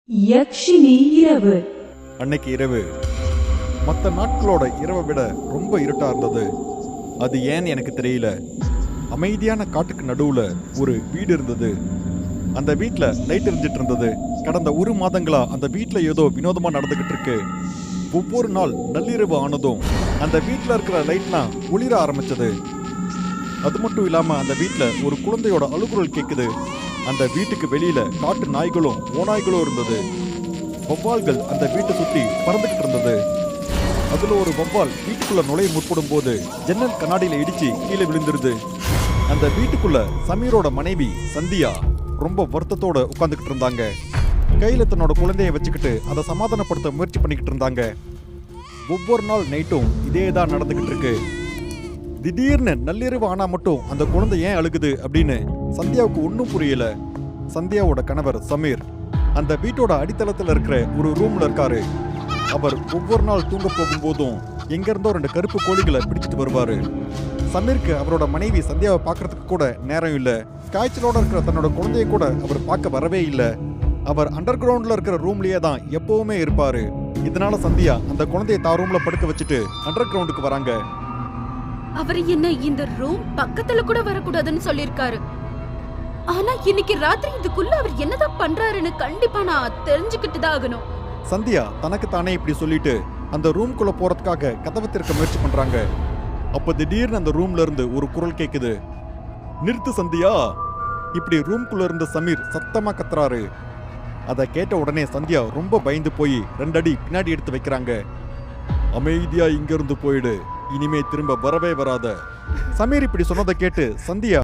யக்ஷினி இரவு. அன்னைக்கு இரவு மற்ற நாட்களோட இரவை விட ரொம்ப இருட்டா இருந்தது. அது ஏன்னு எனக்கு தெரியல. அமைதியான காட்டுக்கு நடுவுல ஒரு வீடு இருந்தது. அந்த வீட்டில் லைட் எரிஞ்சிட்டு இருந்தது. கடந்த 1 மாதங்களா அந்த வீட்டில் ஏதோ வினோதமா நடந்துகிட்டு இருக்கு. ஒவ்வொரு நாள் நள்ளிரவு ஆனதும் அந்த வீட்டில் இருக்கிற லைட்லாம் ஒளிர ஆரம்பிச்சது. அது மட்டும் இல்லாம அந்த வீட்டில் ஒரு குழந்தையோட அழுகுரல் கேட்குது. அந்த வீட்டுக்கு வெளியில காட்டு நாய்களும் ஓநாய்களும் இருந்தது. வௌவால்கள் அந்த வீட்டை சுற்றி பறந்துகிட்டு இருந்தது. அதுல ஒரு வௌவால் வீட்டுக்குள்ள நுழைய முற்படும் போது ஜன்னல் கண்ணாடியில இடிச்சு கீழே விழுந்துருது. அந்த வீட்டுக்குள்ள சமீரோட மனைவி சந்தியா ரொம்ப வருத்தத்தோட உட்காந்துக்கிட்டு இருந்தாங்க. கையில தன்னோட குழந்தைய வச்சுக்கிட்டு அதை சமாதானப்படுத்த முயற்சி பண்ணிக்கிட்டு இருந்தாங்க. ஒவ்வொரு நாள் நைட்டும் இதே தான் நடந்துகிட்டு இருக்கு. திடீர்னு நள்ளிரவு ஆனா மட்டும் அந்த குழந்தை ஏன் அழுகுது அப்படின்னு சந்தியாவுக்கு ஒன்றும் புரியல. சந்தியாவோட கணவர் சமீர் அந்த வீட்டோட அடித்தளத்தில் இருக்கிற ஒரு ரூம்ல இருக்காரு. அவர் ஒவ்வொரு நாள் தூங்க போகும்போதும் எங்க இருந்தோ 2 கருப்பு கோழிகளை பிடிச்சிட்டு வருவாரு. சமீருக்கு அவரோட மனைவி சந்தியாவை பார்க்கறதுக்கு கூட நேரம் இல்லை. காய்ச்சலோட இருக்கிற தன்னோட குழந்தைய கூட அவர் பார்க்க வரவே இல்லை. அவர் அண்டர் கிரவுண்ட்ல இருக்கிற ரூம்லயே தான் எப்பவுமே இருப்பாரு. இதனால சந்தியா அந்த குழந்தைய தான் ரூம்ல படுக்க வச்சுட்டு அண்டர் கிரவுண்டுக்கு வராங்க. அவர் என்ன இந்த ரூம் பக்கத்துல கூட வரக்கூடாதுன்னு சொல்லிருக்காரு. ஆனா இன்னைக்கு ராத்திரி இதுக்குள்ள அவர் என்னதான் பண்றாருன்னு கண்டிப்பா நான் தெரிஞ்சுக்கிட்டு தான் ஆகணும். சந்தியா தனக்கு தானே இப்படி சொல்லிட்டு அந்த ரூம்குள்ள போறதுக்காக கதவை திறக்க முயற்சி பண்றாங்க. அப்ப திடீர்னு அந்த ரூம்ல இருந்து ஒரு குரல் கேக்குது. நிறுத்து சந்தியா! இப்படி ரூம்குள்ள இருந்த சமீர் சத்தமா கத்துறாரு. அதை கேட்ட உடனே சந்தியா ரொம்ப பயந்து போய் 2 அடி பின்னாடி எடுத்து வைக்கிறாங்க. அமைதியா இங்க இருந்து போயிடு, இனிமே திரும்ப வரவே வராத. சமீர் இப்படி சொன்னதை கேட்டு சந்தியா